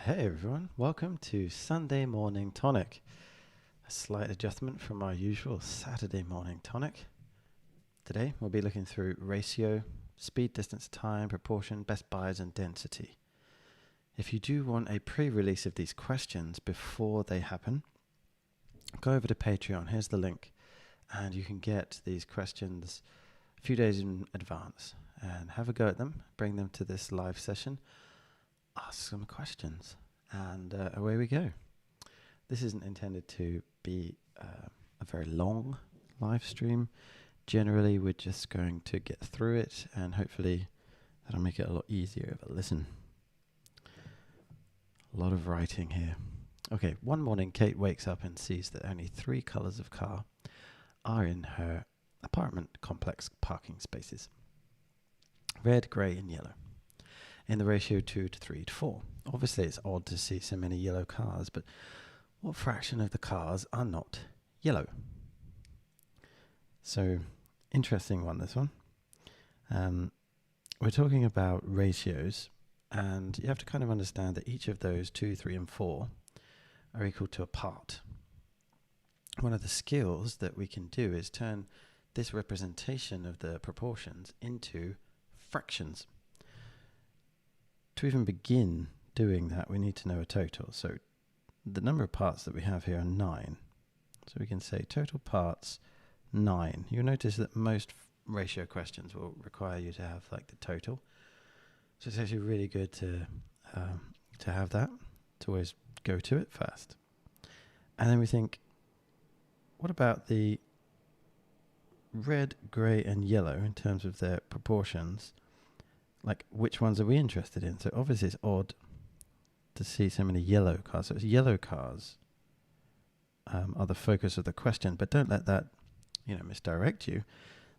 Hey everyone, welcome to Sunday Morning Tonic. A slight adjustment from our usual Saturday morning tonic. Today we'll be looking through ratio, speed, distance, time, proportion, best buys and density. If you do want a pre-release of these questions before they happen, go over to Patreon, here's the link, and you can get these questions a few days in advance and have a go at them, bring them to this live session, ask some questions, and away we go. This isn't intended to be a very long live stream. Generally, we're just going to get through it, and hopefully that'll make it a lot easier of a listen. A lot of writing here. Okay, one morning Kate wakes up and sees that only 3 colours of car are in her apartment complex parking spaces. Red, grey and yellow. In the ratio 2 to 3 to 4. Obviously it's odd to see so many yellow cars, but what fraction of the cars are not yellow? So, interesting one, this one. We're talking about ratios, and you have to kind of understand that each of those 2, 3 and 4 are equal to a part. One of the skills that we can do is turn this representation of the proportions into fractions. To even begin doing that, we need to know a total. So the number of parts that we have here are 9. So we can say total parts 9. You'll notice that most ratio questions will require you to have like the total. So it's actually really good to have that, to always go to it first. And then we think, what about the red, grey and yellow in terms of their proportions? Like, which ones are we interested in? So obviously it's odd to see so many yellow cars. So it's yellow cars are the focus of the question, but don't let that, misdirect you.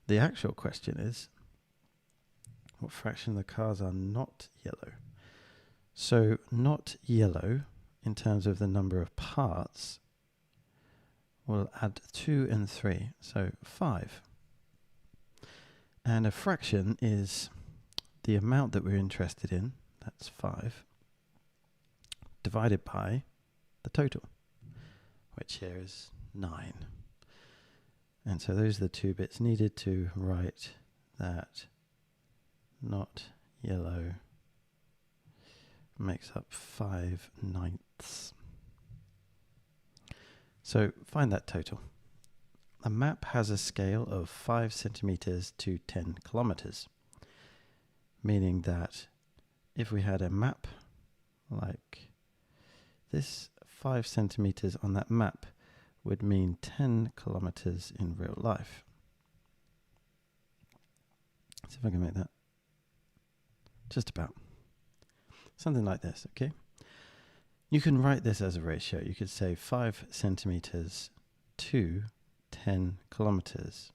The actual question is, what fraction of the cars are not yellow? So not yellow in terms of the number of parts, we'll add 2 and 3, so 5. And a fraction is the amount that we're interested in, that's 5, divided by the total, which here is 9. And so those are the 2 bits needed to write that not yellow makes up 5/9. So find that total. A map has a scale of 5 centimeters to 10 kilometers. Meaning that if we had a map like this, 5 centimeters on that map would mean 10 kilometers in real life. Let's see if I can make that just about. Something like this, okay? You can write this as a ratio. You could say 5 centimeters to 10 kilometers.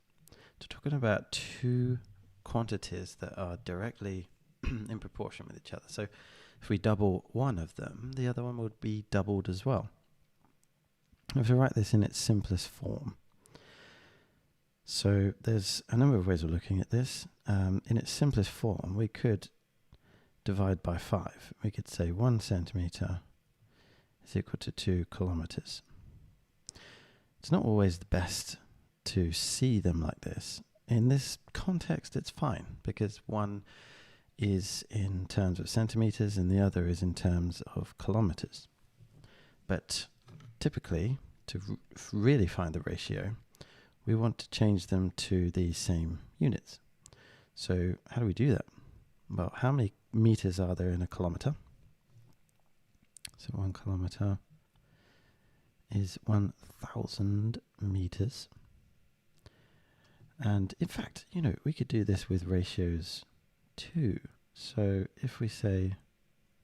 So talking about 2 quantities that are directly in proportion with each other. So if we double one of them, the other one would be doubled as well. If we write this in its simplest form, so there's a number of ways of looking at this. In its simplest form, we could divide by 5. We could say 1 centimeter is equal to 2 kilometers. It's not always the best to see them like this. In this context, it's fine, because one is in terms of centimeters and the other is in terms of kilometers. But typically, to really find the ratio, we want to change them to the same units. So how do we do that? Well, how many meters are there in a kilometer? So 1 kilometer is 1,000 meters. And in fact, we could do this with ratios too. So if we say,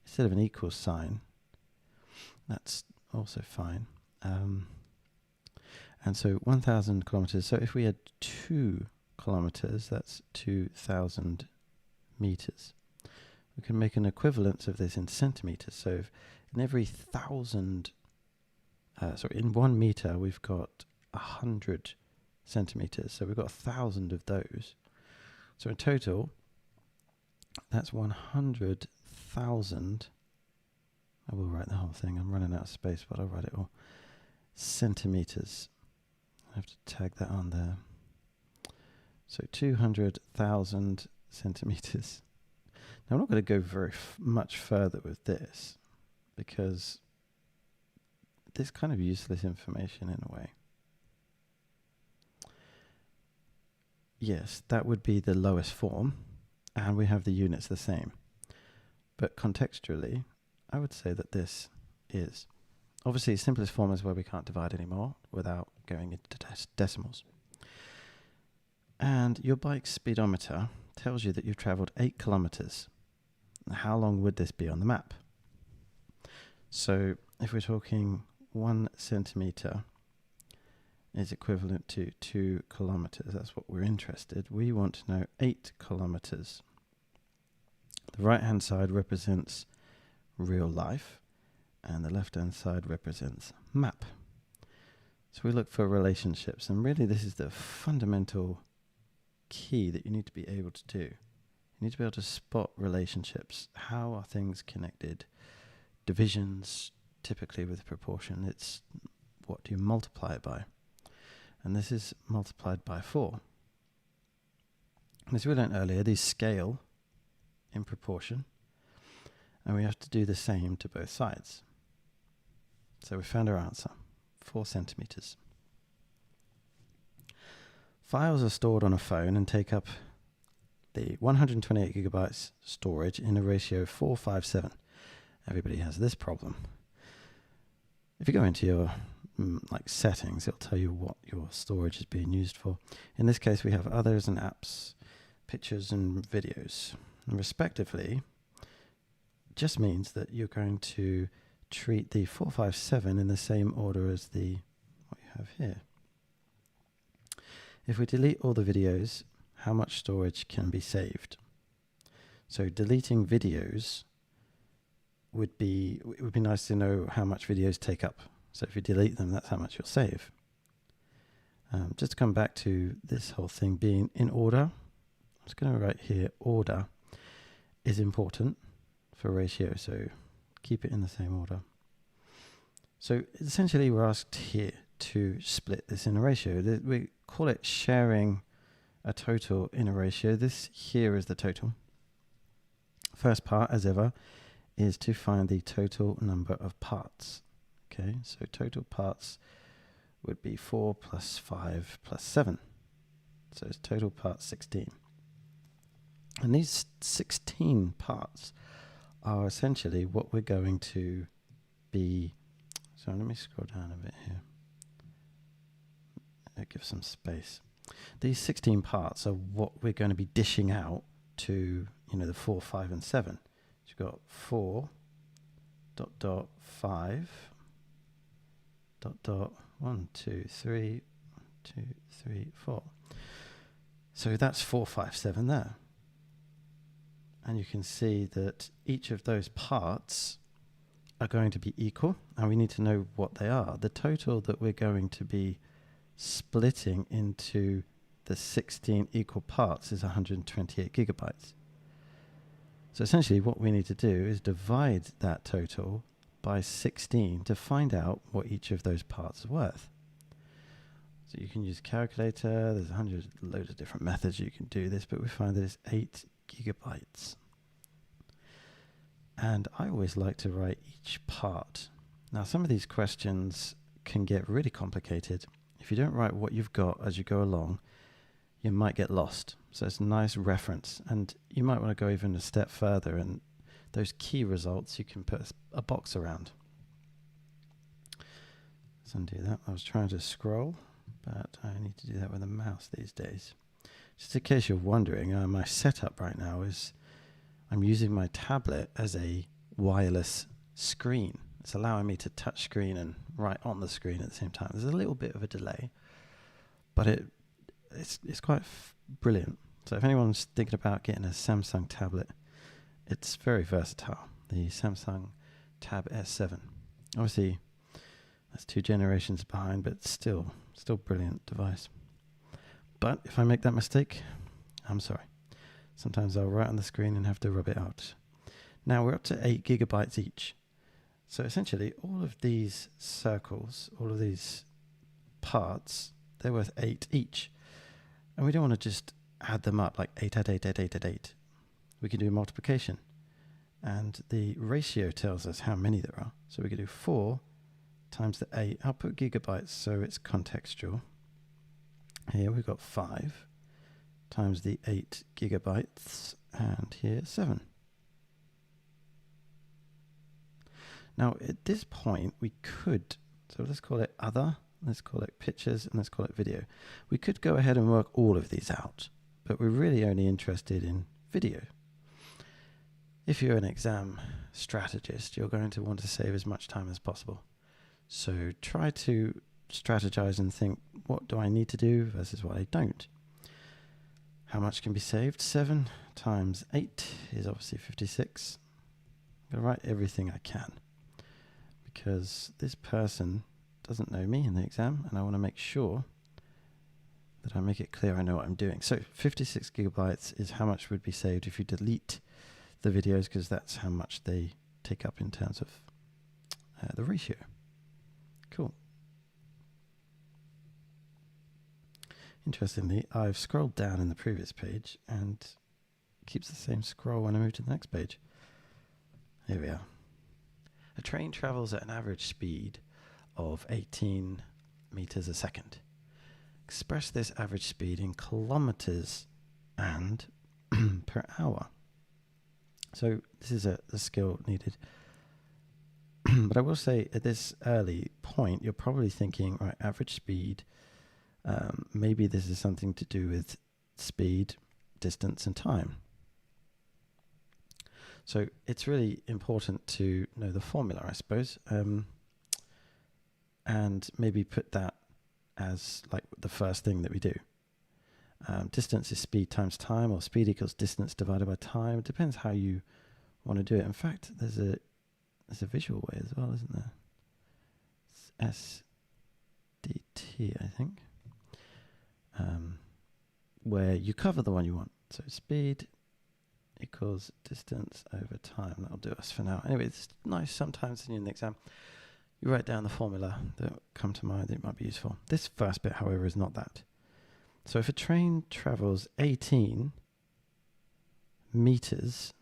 instead of an equal sign, that's also fine. And so 1,000 kilometers. So if we had 2 kilometers, that's 2,000 meters. We can make an equivalence of this in centimeters. So if in every 1,000, in 1 meter, we've got 100 centimeters. So we've got 1,000 of those. So in total, that's 100,000 I will write the whole thing. I'm running out of space, but I'll write it all. Centimeters. I have to tag that on there. So 200,000 centimeters. Now I'm not going to go very much further with this because this kind of useless information in a way. Yes, that would be the lowest form, and we have the units the same. But contextually, I would say that this is obviously simplest form is where we can't divide anymore without going into decimals. And your bike speedometer tells you that you've traveled 8 kilometers. How long would this be on the map? So if we're talking 1 centimeter is equivalent to 2 kilometers, that's what we're interested. We want to know 8 kilometers. The right hand side represents real life and the left hand side represents map. So we look for relationships, and really this is the fundamental key that you need to be able to do. You need to be able to spot relationships. How are things connected? Divisions, typically with proportion, it's what do you multiply it by? And this is multiplied by 4. As we learned earlier, these scale in proportion, and we have to do the same to both sides. So we found our answer, 4 centimeters. Files are stored on a phone and take up the 128 gigabytes storage in a ratio of 4:7. Everybody has this problem. If you go into your like settings, it'll tell you what your storage is being used for. In this case, we have others and apps, pictures and videos, and respectively. Just means that you're going to treat the 457 in the same order as the what you have here. If we delete all the videos, how much storage can be saved? So deleting videos it would be nice to know how much videos take up. So if you delete them, that's how much you'll save. Just to come back to this whole thing being in order, I'm just going to write here, order is important for ratio, so keep it in the same order. So essentially we're asked here to split this in a ratio. We call it sharing a total in a ratio. This here is the total. First part, as ever, is to find the total number of parts. Okay, so total parts would be 4 plus 5 plus 7. So it's total parts 16. And these 16 parts are essentially what we're going to be. So let me scroll down a bit here. Give some space. These 16 parts are what we're going to be dishing out to, the 4, 5, and 7. So you've got 4 ... 5 ... 1, 2, 3, 2, 3, 4. So that's 4, 5, 7 there. And you can see that each of those parts are going to be equal, and we need to know what they are. The total that we're going to be splitting into the 16 equal parts is 128 gigabytes. So essentially what we need to do is divide that total by 16 to find out what each of those parts are worth. So you can use a calculator, there's loads of different methods you can do this, but we find that it's 8 gigabytes. And I always like to write each part. Now some of these questions can get really complicated. If you don't write what you've got as you go along, you might get lost. So it's a nice reference, and you might want to go even a step further, and those key results you can put a box around. Let's undo that. I was trying to scroll, but I need to do that with a mouse these days. Just in case you're wondering, my setup right now is I'm using my tablet as a wireless screen. It's allowing me to touch screen and write on the screen at the same time. There's a little bit of a delay, but it's quite brilliant. So if anyone's thinking about getting a Samsung tablet, it's very versatile. The Samsung Tab S7. Obviously, that's 2 generations behind, but still brilliant device. But if I make that mistake, I'm sorry. Sometimes I'll write on the screen and have to rub it out. Now we're up to 8 gigabytes each. So essentially, all of these circles, all of these parts, they're worth 8 each. And we don't want to just add them up like 8 add 8 add 8 add 8. We can do multiplication. And the ratio tells us how many there are. So we can do 4 times the 8. I'll put gigabytes so it's contextual. Here we've got 5 times the 8 gigabytes. And here 7. Now at this point we could, so let's call it other, let's call it pictures, and let's call it video. We could go ahead and work all of these out, but we're really only interested in video. If you're an exam strategist, you're going to want to save as much time as possible. So try to strategize and think, what do I need to do versus what I don't? How much can be saved? 7 times 8 is obviously 56. I'm going to write everything I can, because this person doesn't know me in the exam, and I want to make sure that I make it clear I know what I'm doing. So 56 gigabytes is how much would be saved if you delete the videos, because that's how much they take up in terms of the ratio. Cool. Interestingly, I've scrolled down in the previous page and it keeps the same scroll when I move to the next page. Here we are. A train travels at an average speed of 18 meters a second. Express this average speed in kilometers and per hour. So this is a skill needed. But I will say at this early point, you're probably thinking, right, average speed, maybe this is something to do with speed, distance, and time. So it's really important to know the formula, I suppose, and maybe put that as like the first thing that we do. Distance is speed times time, or speed equals distance divided by time. It depends how you want to do it. In fact, there's a visual way as well, isn't there? It's SDT, I think, where you cover the one you want. So speed equals distance over time. That'll do us for now. Anyway, it's nice sometimes in the exam you write down the formula that come to mind. It might be useful. This first bit, however, is not that. So if a train travels 18 meters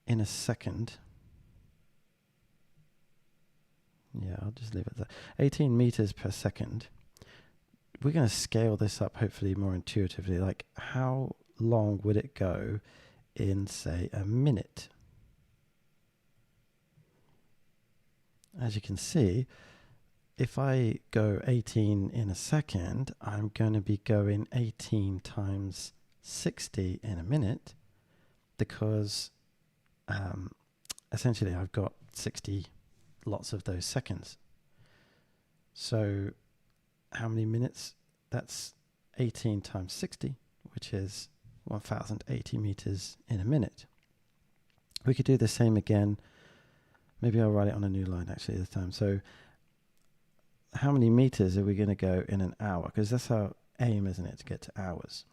in a second, yeah, I'll just leave it there. 18 meters per second. We're going to scale this up hopefully more intuitively. Like, how long would it go in, say, a minute? As you can see, if I go 18 in a second, I'm going to be going 18 times 60 in a minute, because essentially I've got 60 lots of those seconds. So how many minutes? That's 18 times 60, which is 1080 meters in a minute. We could do the same again. Maybe I'll write it on a new line actually this time. So how many meters are we going to go in an hour? Because that's our aim, isn't it, to get to hours.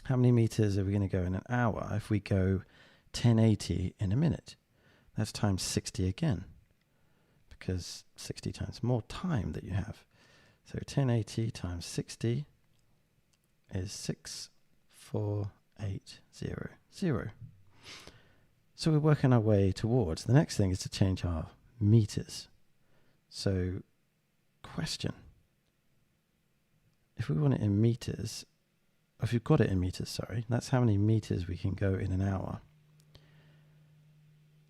How many meters are we going to go in an hour if we go 1080 in a minute? That's times 60 again, because 60 times more time that you have. So 1080 times 60 is 64800. So we're working our way towards. The next thing is to change our meters. So question, if we want it in meters, if you've got it in meters, sorry, that's how many meters we can go in an hour.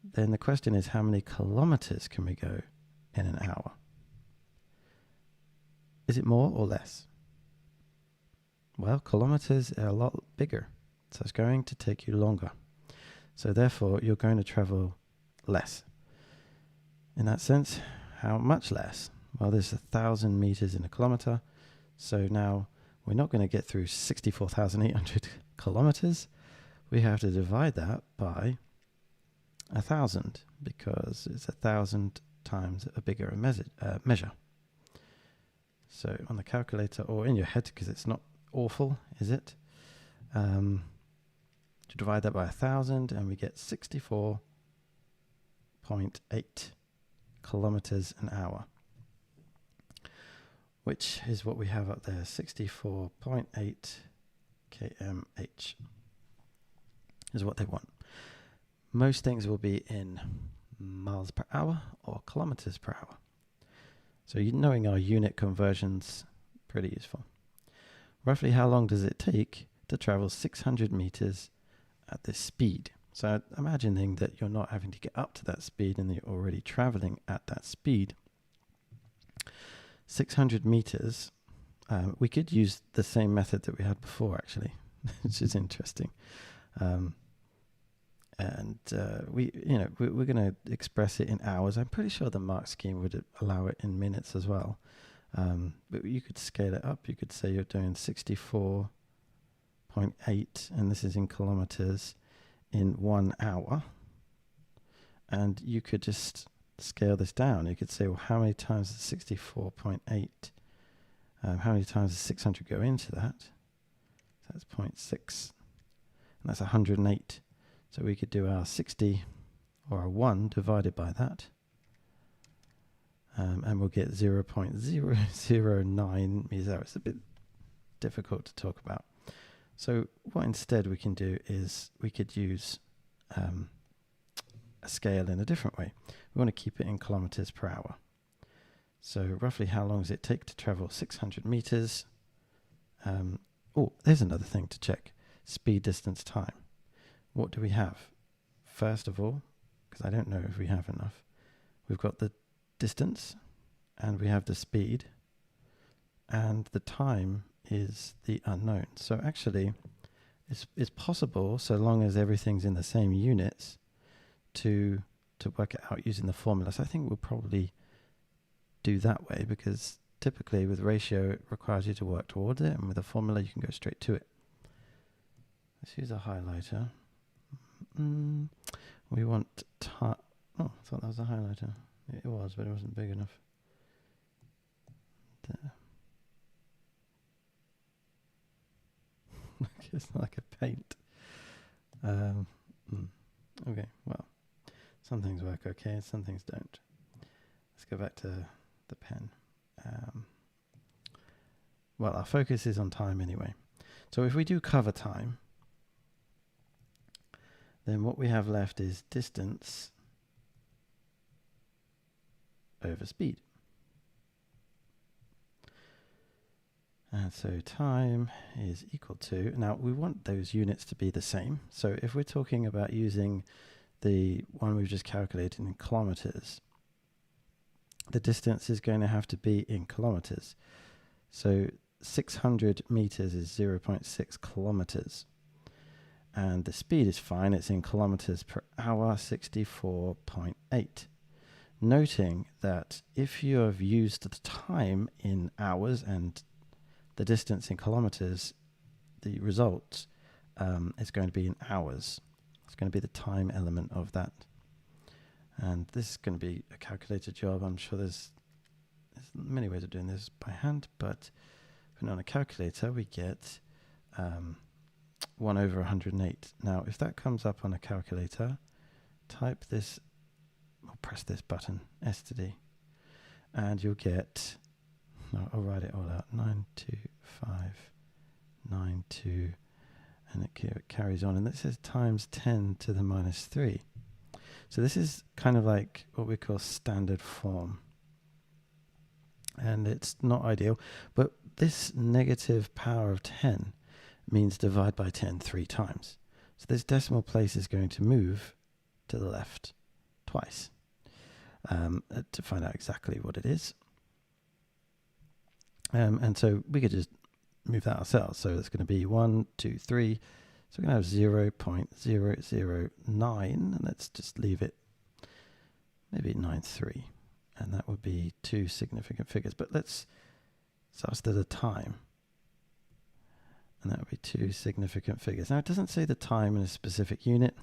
Then the question is, how many kilometers can we go in an hour? Is it more or less? Well, kilometers are a lot bigger, so it's going to take you longer. So therefore, you're going to travel less. In that sense, how much less? Well, there's 1,000 meters in a kilometer. So now we're not going to get through 64,800 kilometers. We have to divide that by 1,000, because it's 1,000 times a bigger measure. So on the calculator, or in your head, because it's not awful, is it? To divide that by 1,000, and we get 64 64.8 kilometers an hour, which is what we have up there, 64.8 kmh is what they want. Most things will be in miles per hour or kilometers per hour. So knowing our unit conversions, pretty useful. Roughly how long does it take to travel 600 meters at this speed? So imagining that you're not having to get up to that speed and you're already traveling at that speed. 600 meters, we could use the same method that we had before actually, which is interesting. We're going to express it in hours. I'm pretty sure the mark scheme would allow it in minutes as well. But you could scale it up. You could say you're doing 64.8, and this is in kilometers, in 1 hour. And you could just scale this down. You could say, well, how many times does 64.8, how many times does 600 go into that? So that's 0.6, and that's 108. So we could do our 60 or our 1 divided by that. And we'll get 0.009 meters hour. It's a bit difficult to talk about. So what instead we can do is we could use a scale in a different way. We want to keep it in kilometers per hour. So roughly how long does it take to travel 600 meters? Oh, there's another thing to check. Speed, distance, time. What do we have? First of all, because I don't know if we have enough, we've got the distance and we have the speed, and the time is the unknown. So actually it's possible, so long as everything's in the same units, to work it out using the formula. So I think we'll probably do that way, because typically with ratio it requires you to work towards it, and with a formula you can go straight to it. Let's use a highlighter. We want oh, I thought that was a highlighter. It was, but it wasn't big enough. There. It's like a paint. Okay, well, some things work okay, some things don't. Let's go back to the pen. Well, our focus is on time anyway. So if we do cover time, then what we have left is distance over speed. And so time is equal to, now we want those units to be the same. So if we're talking about using the one we've just calculated in kilometers, the distance is going to have to be in kilometers. So 600 meters is 0.6 kilometers. And the speed is fine, it's in kilometers per hour, 64.8. Noting that if you have used the time in hours and the distance in kilometers, the result is going to be in hours. It's going to be the time element of that. And this is going to be a calculated job. I'm sure there's many ways of doing this by hand, but if we're on a calculator, we get 1 over 108. Now, if that comes up on a calculator, type this, or press this button, S to D, and you'll get, no, I'll write it all out, 92592, and it carries on, and it says times 10 to the minus 3. So this is kind of like what we call standard form, and it's not ideal, but this negative power of 10 means divide by 10 3 times. So this decimal place is going to move to the left twice to find out exactly what it is. And so we could just move that ourselves. So it's going to be 1, 2, 3. So we're going to have 0.009, and let's just leave it maybe 93. And that would be 2 significant figures. But let's, so that's the time. And that would be 2 significant figures. Now, it doesn't say the time in a specific unit,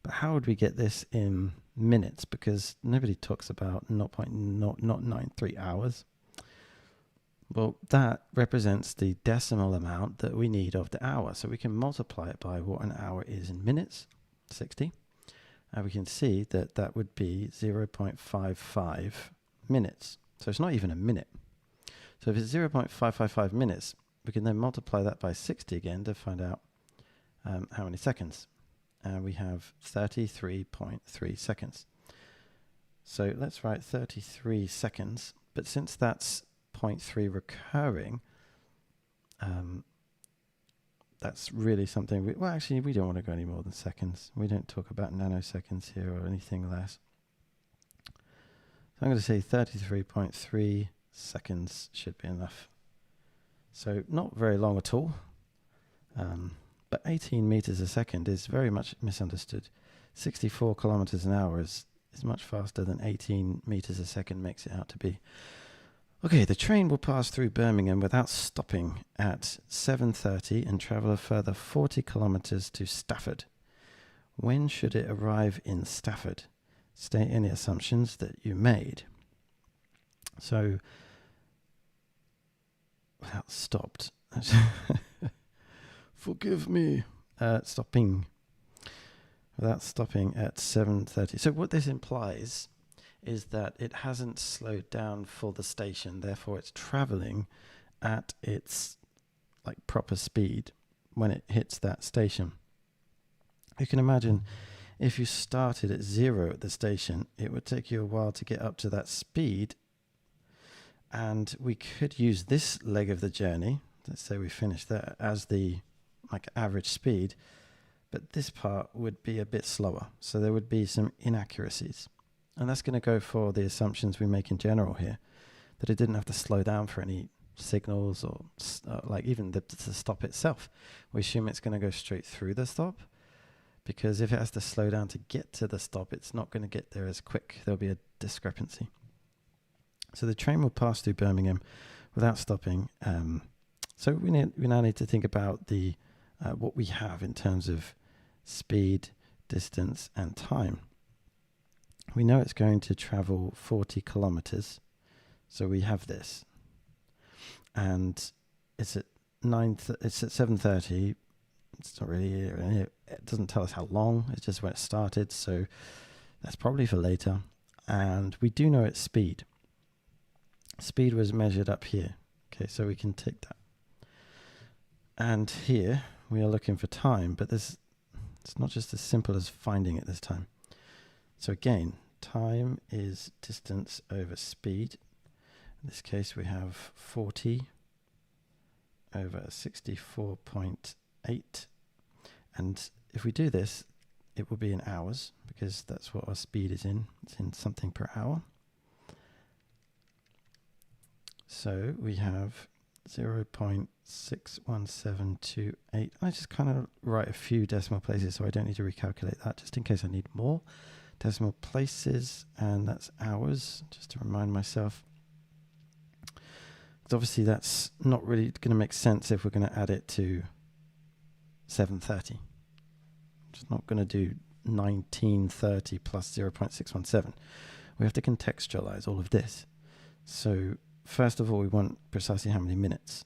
but how would we get this in minutes? Because nobody talks about 0.093 hours. Well, that represents the decimal amount that we need of the hour. So we can multiply it by what an hour is in minutes, 60. we can see that that would be 0.55 minutes. So it's not even a minute. So if it's 0.555 minutes, we can then multiply that by 60 again to find out how many seconds. We have 33.3 seconds. So let's write 33 seconds. But since that's 0.3 recurring, that's really something, well, actually, we don't want to go any more than seconds. We don't talk about nanoseconds here or anything less. So I'm going to say 33.3 seconds should be enough. So not very long at all. But 18 meters a second is very much misunderstood. 64 kilometers an hour is much faster than 18 meters a second makes it out to be. Okay, the train will pass through Birmingham without stopping at 7:30 and travel a further 40 kilometers to Stafford. When should it arrive in Stafford? State any assumptions that you made. So, without stopped. Forgive me. Stopping. Without stopping at 7:30. So what this implies is that it hasn't slowed down for the station, therefore it's traveling at its proper speed when it hits that station. You can imagine if you started at 0 at the station, it would take you a while to get up to that speed, and we could use this leg of the journey, let's say we finish there, as the average speed, but this part would be a bit slower, so there would be some inaccuracies. And that's going to go for the assumptions we make in general here, that it didn't have to slow down for any signals or even the stop itself. We assume it's going to go straight through the stop, because if it has to slow down to get to the stop, it's not going to get there as quick. There'll be a discrepancy. So the train will pass through Birmingham without stopping. So we now need to think about the what we have in terms of speed, distance, and time. We know it's going to travel 40 kilometers, so we have this, and it's at 7:30. It's not really, it doesn't tell us how long. It's just when it started, so that's probably for later. And we do know its speed. Speed was measured up here. Okay, so we can take that. And here we are looking for time, but it's not just as simple as finding it this time. So again, time is distance over speed. In this case, we have 40 over 64.8. And if we do this, it will be in hours, because that's what our speed is in. It's in something per hour. So we have 0.61728. I just kind of write a few decimal places so I don't need to recalculate that, just in case I need more decimal places, and that's hours, just to remind myself. Because obviously that's not really going to make sense if we're going to add it to 7:30. It's not going to do 1930 plus 0.617. We have to contextualize all of this. So first of all, we want precisely how many minutes.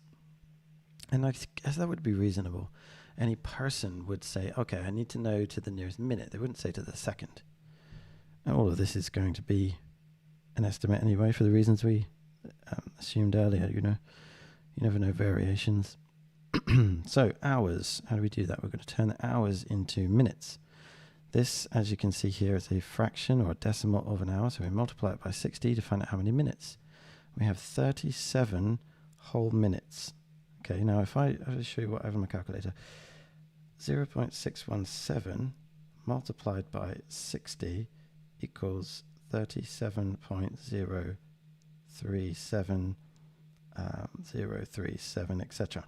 And I guess that would be reasonable. Any person would say, okay, I need to know to the nearest minute. They wouldn't say to the second. And all of this is going to be an estimate anyway, for the reasons we assumed earlier. You never know variations. So hours, how do we do that? We're going to turn the hours into minutes. This, as you can see here, is a fraction or a decimal of an hour. So we multiply it by 60 to find out how many minutes. We have 37 whole minutes. Okay, now if I show you what I have on my calculator, 0.617 multiplied by 60 equals 37.037, etc.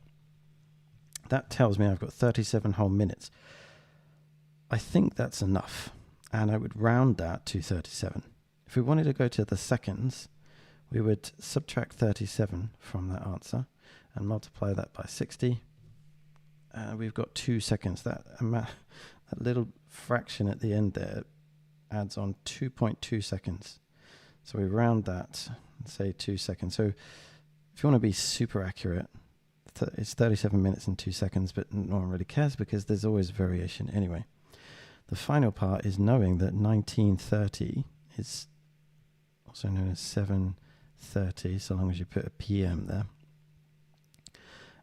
That tells me I've got 37 whole minutes. I think that's enough, and I would round that to 37. If we wanted to go to the seconds, we would subtract 37 from that answer and multiply that by 60. We've got 2 seconds. That little fraction at the end there adds on 2.2 seconds. So we round that and say 2 seconds. So if you want to be super accurate, it's 37 minutes and 2 seconds, but no one really cares because there's always variation anyway. The final part is knowing that 1930 is also known as 7:30, so long as you put a PM there.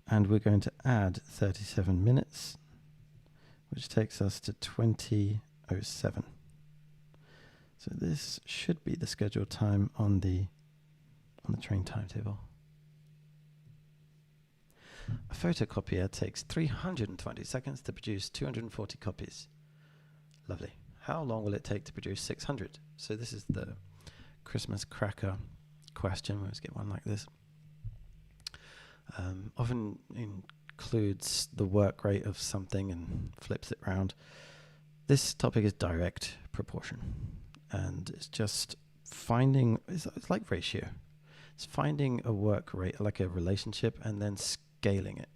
And we're going to add 37 minutes, which takes us to 20:07. So this should be the scheduled time on the train timetable. A photocopier takes 320 seconds to produce 240 copies. Lovely. How long will it take to produce 600? So this is the Christmas cracker question. Let's get one like this. Often includes the work rate of something and flips it around. This topic is direct proportion, and it's just finding, it's like ratio. It's finding a work rate, like a relationship, and then scaling it.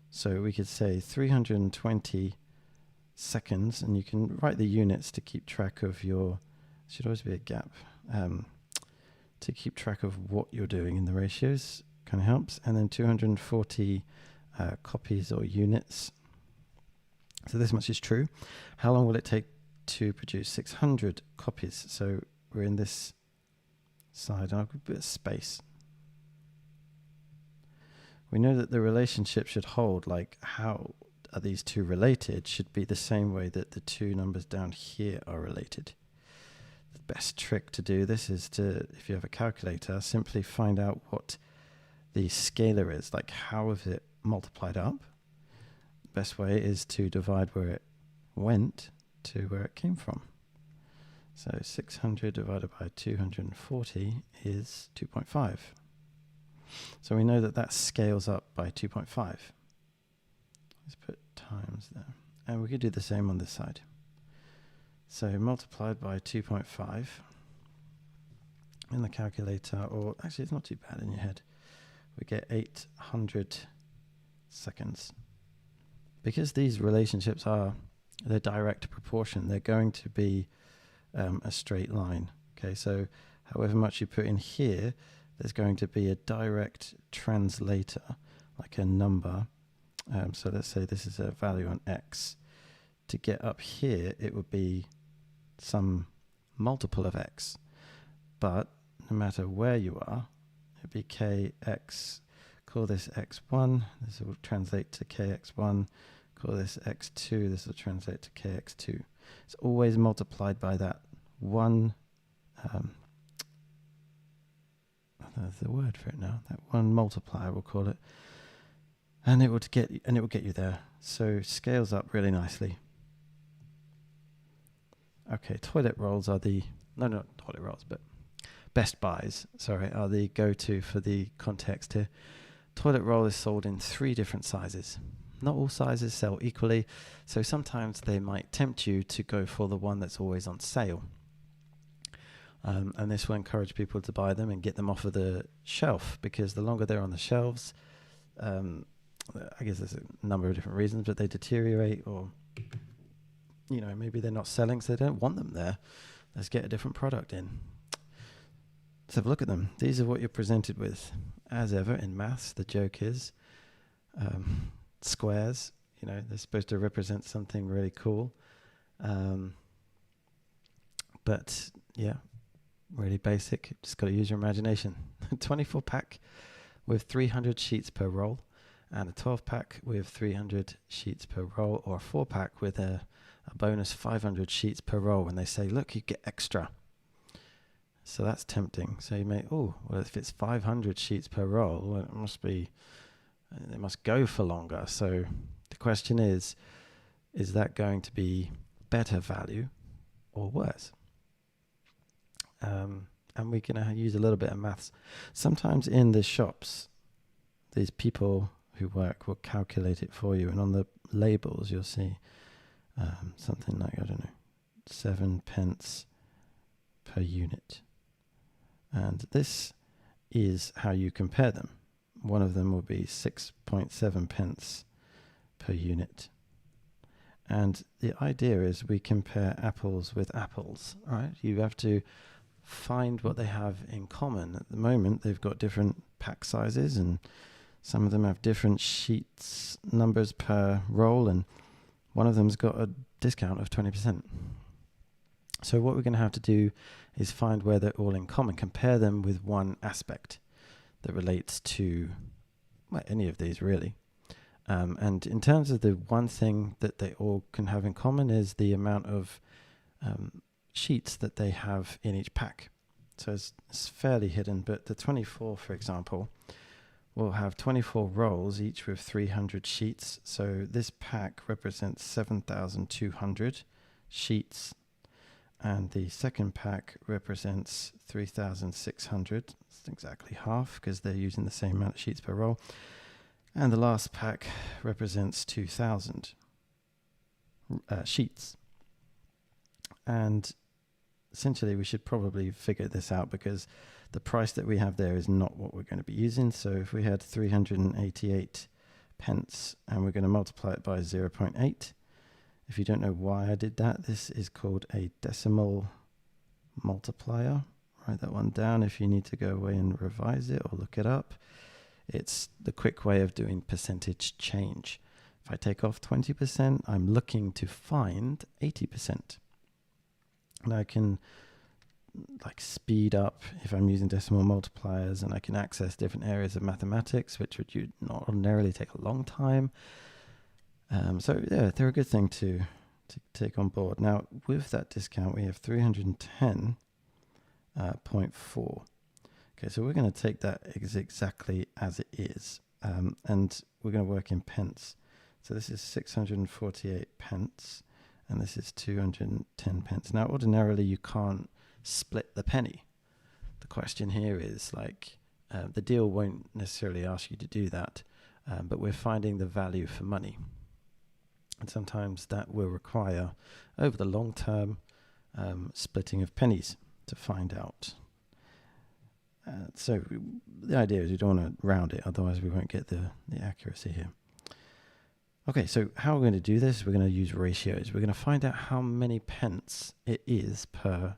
So we could say 320 seconds, and you can write the units to keep track of your, should always be a gap, to keep track of what you're doing in the ratios, kind of helps. And then 240 copies or units. So this much is true. How long will it take to produce 600 copies? So we're in this side, and I'll put a bit of space. We know that the relationship should hold, like how are these two related, should be the same way that the two numbers down here are related. The best trick to do this is to, if you have a calculator, simply find out what the scalar is, like how is it multiplied up. The best way is to divide where it went to where it came from. So 600 divided by 240 is 2.5. So we know that that scales up by 2.5. Let's put times there. And we could do the same on this side. So multiplied by 2.5 in the calculator, or actually it's not too bad in your head. We get 800 seconds. Because these relationships are, they're direct proportion, they're going to be a straight line. Okay, so however much you put in here, there's going to be a direct translator, like a number. So let's say this is a value on x. To get up here, it would be some multiple of x. But no matter where you are, it would be kx. Call this x1. This will translate to kx1. Call this x2. This will translate to kx2. It's always multiplied by that one. There's the word for it now. That one multiplier, we'll call it, and it will get you there. So scales up really nicely. Okay, toilet rolls are the not toilet rolls, but Best Buys. Sorry, are the go-to for the context here. Toilet roll is sold in 3 different sizes. Not all sizes sell equally, so sometimes they might tempt you to go for the one that's always on sale. And this will encourage people to buy them and get them off of the shelf, because the longer they're on the shelves, I guess there's a number of different reasons, but they deteriorate, or maybe they're not selling, so they don't want them there. Let's get a different product in. Let's have a look at them. These are what you're presented with. As ever in maths, the joke is squares. They're supposed to represent something really cool. But yeah, really basic. Just got to use your imagination. 24 pack with 300 sheets per roll, and a 12 pack with 300 sheets per roll, or a 4 pack with a bonus 500 sheets per roll. When they say, look, you get extra. So that's tempting. So you may, if it's 500 sheets per roll, well, it must go for longer. So the question is that going to be better value or worse? And we're going to use a little bit of maths. Sometimes in the shops, these people who work will calculate it for you. And on the labels, you'll see something like, 7 pence per unit. And this is how you compare them. One of them will be 6.7 pence per unit. And the idea is we compare apples with apples, right? You have to find what they have in common. At the moment, they've got different pack sizes, and some of them have different sheets numbers per roll, and one of them's got a discount of 20%. So what we're going to have to do is find where they're all in common, compare them with one aspect that relates to any of these really. And in terms of the one thing that they all can have in common is the amount of sheets that they have in each pack. So it's fairly hidden, but the 24, for example, will have 24 rolls, each with 300 sheets. So this pack represents 7,200 sheets. And the second pack represents 3,600. It's exactly half because they're using the same amount of sheets per roll. And the last pack represents 2,000 sheets. And essentially we should probably figure this out because the price that we have there is not what we're going to be using. So if we had 388 pence and we're going to multiply it by 0.8, if you don't know why I did that, this is called a decimal multiplier. Write that one down if you need to go away and revise it or look it up. It's the quick way of doing percentage change. If I take off 20%, I'm looking to find 80%. And I can speed up if I'm using decimal multipliers, and I can access different areas of mathematics, which would not ordinarily take a long time. So yeah, they're a good thing to take on board. Now, with that discount, we have 310.4. Okay, so we're going to take that exactly as it is, and we're going to work in pence. So this is 648 pence, and this is 210 pence. Now, ordinarily, you can't split the penny. The question here is the deal won't necessarily ask you to do that, but we're finding the value for money. And sometimes that will require, over the long term, splitting of pennies to find out. So the idea is you don't want to round it, otherwise we won't get the accuracy here. Okay, so how we're going to do this, we're going to use ratios. We're going to find out how many pence it is per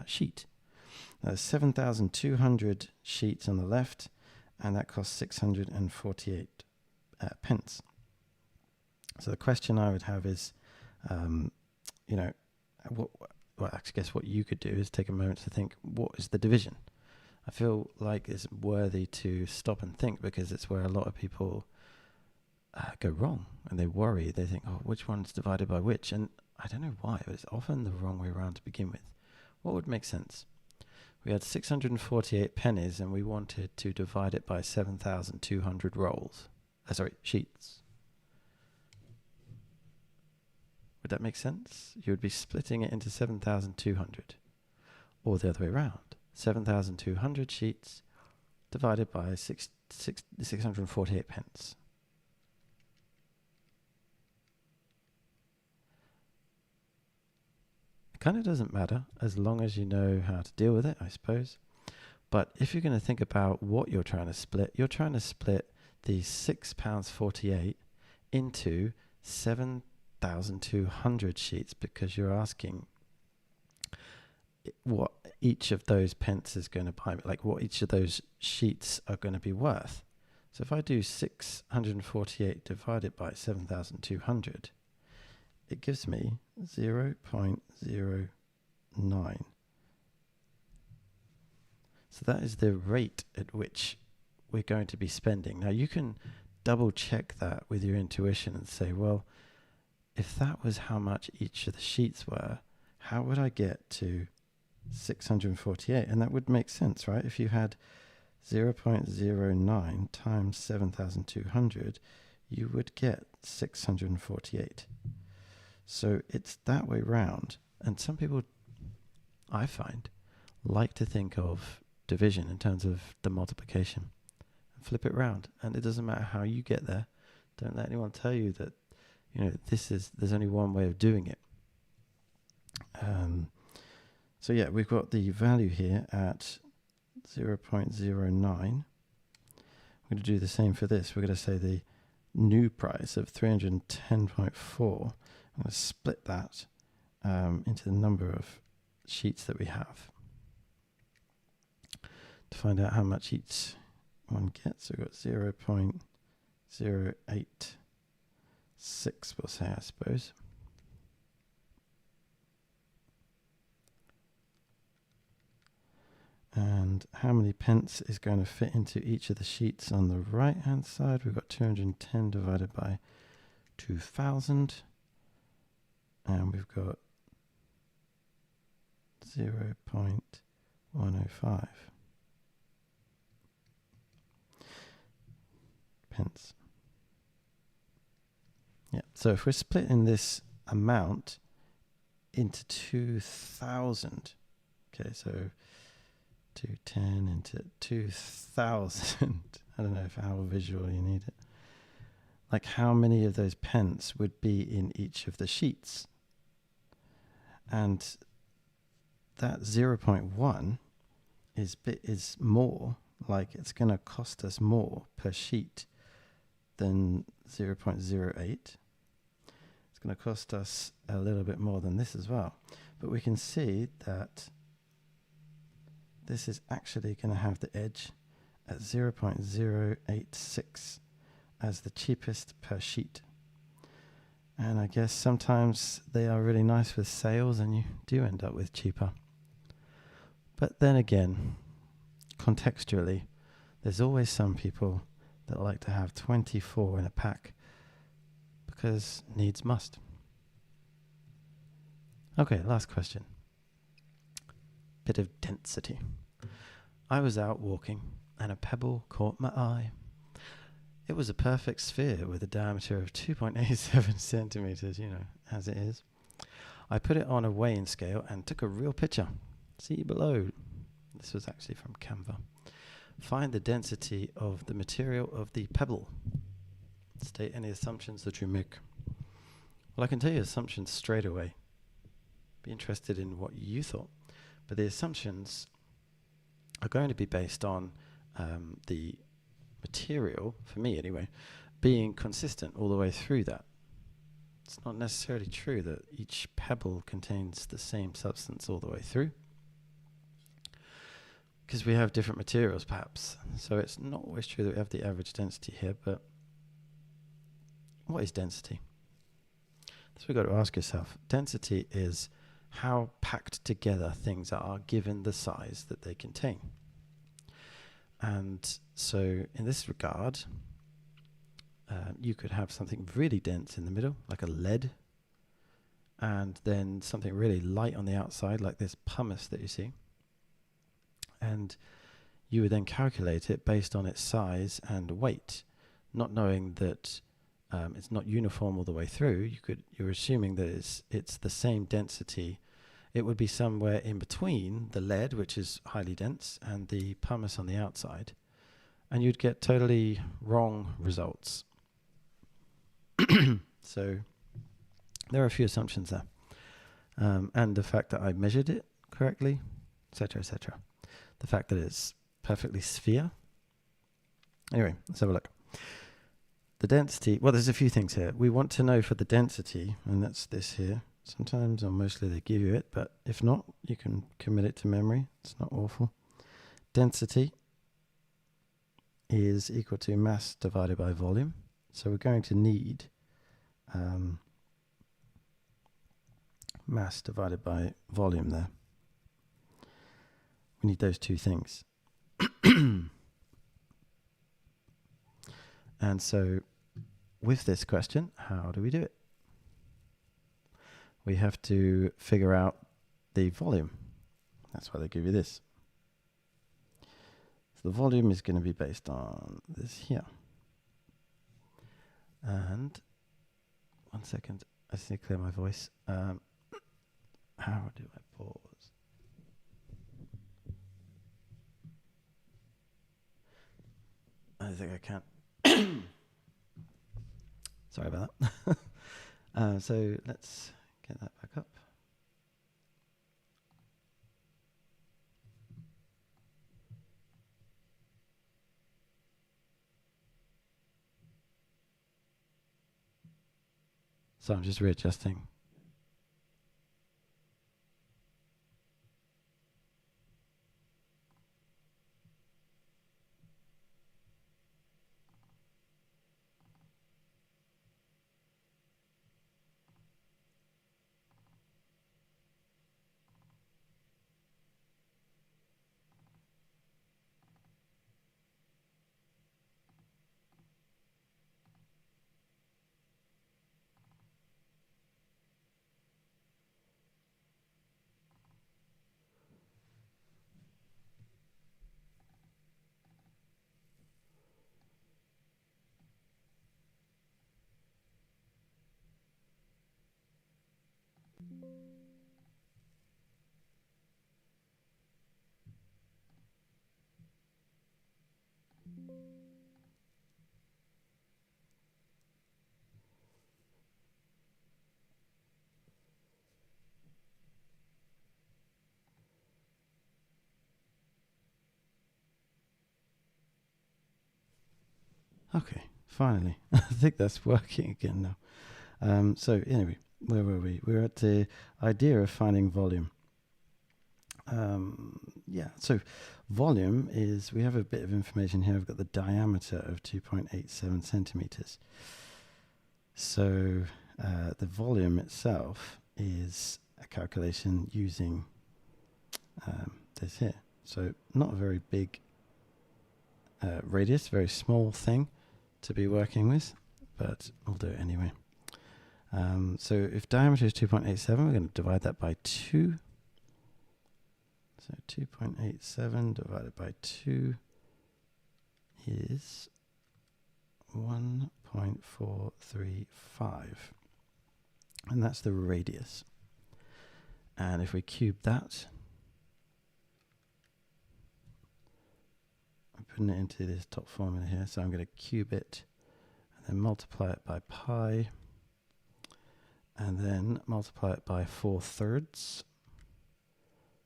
sheet. Now, there's 7,200 sheets on the left, and that costs 648 pence. So the question I would have is, I guess what you could do is take a moment to think, what is the division? I feel like it's worthy to stop and think, because it's where a lot of people go wrong, and they worry. They think, oh, which one's divided by which? And I don't know why, but it's often the wrong way around to begin with. What would make sense? We had 648 pennies, and we wanted to divide it by 7,200 sheets. Would that make sense? You would be splitting it into 7,200, or the other way around. 7,200 sheets divided by 648 pence. It kind of doesn't matter as long as you know how to deal with it, I suppose. But if you're going to think about what you're trying to split the £6.48 into 7,200 sheets, because you're asking what each of those pence is going to buy, what each of those sheets are going to be worth. So if I do 648 divided by 7,200, it gives me 0.09. So that is the rate at which we're going to be spending. Now, you can double check that with your intuition and say, well, if that was how much each of the sheets were, how would I get to 648? And that would make sense, right? If you had 0.09 times 7,200, you would get 648. So it's that way round. And some people, I find, like to think of division in terms of the multiplication and flip it round. And it doesn't matter how you get there. Don't let anyone tell you that, there's only one way of doing it. So yeah, we've got the value here at 0.09. I'm going to do the same for this. We're going to say the new price of 310.4. I'm going to split that into the number of sheets that we have to find out how much each one gets. So we've got 0.08 6, we'll say, I suppose. And how many pence is going to fit into each of the sheets on the right hand side? We've got 210 divided by 2000. And we've got 0.105 pence. Yeah, so if we're splitting this amount into 2000, okay, so 210 into 2000, I don't know how visual you need it. Like how many of those pence would be in each of the sheets? And that 0.1 is more, like it's going to cost us more per sheet than 0.08. It's going to cost us a little bit more than this as well. But we can see that this is actually going to have the edge at 0.086 as the cheapest per sheet. And I guess sometimes they are really nice with sales and you do end up with cheaper. But then again, contextually, there's always some people that like to have 24 in a pack because needs must. Okay, last question. Bit of density. I was out walking and a pebble caught my eye. It was a perfect sphere with a diameter of 2.87 centimeters, you know, as it is. I put it on a weighing scale and took a real picture. See below. This was actually from Canva. Find the density of the material of the pebble. State any assumptions that you make. Well, I can tell you assumptions straight away. Be interested in what you thought. But the assumptions are going to be based on the material, for me anyway, being consistent all the way through that. It's not necessarily true that each pebble contains the same substance all the way through, because we have different materials perhaps. So it's not always true that we have the average density here, but what is density? So we've got to ask yourself. Density is how packed together things are given the size that they contain. And so in this regard, you could have something really dense in the middle, like a lead, and then something really light on the outside, like this pumice that you see. And you would then calculate it based on its size and weight, not knowing that it's not uniform all the way through. You're assuming that it's the same density. It would be somewhere in between the lead, which is highly dense, and the pumice on the outside, and you'd get totally wrong results. So there are a few assumptions there, and the fact that I measured it correctly, etc., etc. The fact that it's perfectly sphere. Anyway, let's have a look. The density, well, there's a few things here. We want to know for the density, and that's this here. Sometimes or mostly they give you it, but if not, you can commit it to memory. It's not awful. Density is equal to mass divided by volume. So we're going to need mass divided by volume there. We need those two things. And so with this question, how do we do it? We have to figure out the volume. That's why they give you this. So the volume is going to be based on this here. And one second, I just need to clear my voice. How do I pause? I think I can. Sorry about that. So let's get that back up. So I'm just readjusting. Okay, finally. I think that's working again now. So anyway, where were we? We were at the idea of finding volume. Yeah, so volume is, we have a bit of information here. I've got the diameter of 2.87 centimeters. So the volume itself is a calculation using this here. So not a very big radius, very small thing to be working with, but we'll do it anyway. So if diameter is 2.87, we're going to divide that by 2. So 2.87 divided by 2 is 1.435. And that's the radius. And if we cube that, I'm putting it into this top formula here. So I'm going to cube it and then multiply it by pi. And then multiply it by 4/3.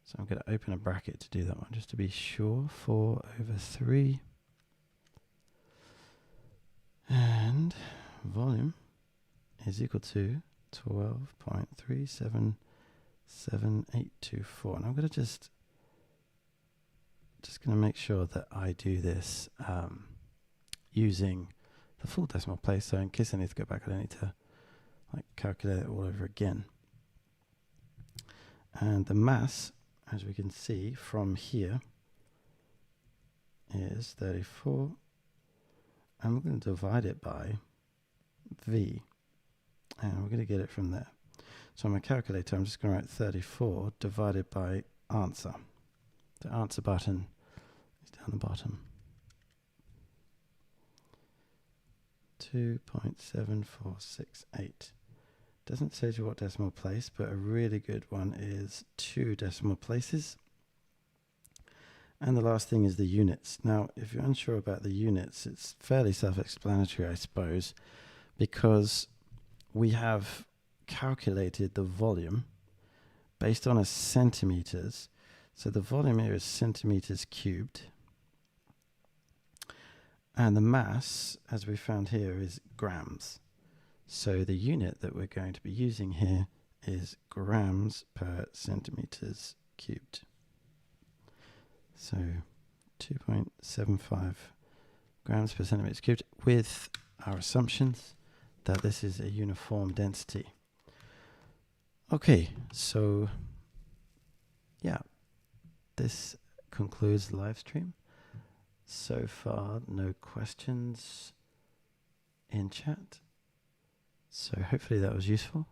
So I'm going to open a bracket to do that one, just to be sure. 4/3. And volume is equal to 12.377824. And I'm going to just going to make sure that I do this using the full decimal place. So in case I need to go back, I don't need to calculate it all over again. And the mass, as we can see from here, is 34. And we're going to divide it by V. And we're going to get it from there. So on my calculator, I'm just going to write 34 divided by answer. The answer button is down the bottom. 2.7468. Doesn't say to what decimal place, but a really good one is 2 decimal places. And the last thing is the units. Now, if you're unsure about the units, it's fairly self-explanatory, I suppose, because we have calculated the volume based on a centimeters. So the volume here is centimeters cubed. And the mass, as we found here, is grams. So the unit that we're going to be using here is grams per centimeters cubed. So 2.75 grams per centimeters cubed, with our assumptions that this is a uniform density. Okay, so yeah, this concludes the live stream. So far, no questions in chat. So hopefully that was useful,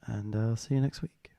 and I'll see you next week.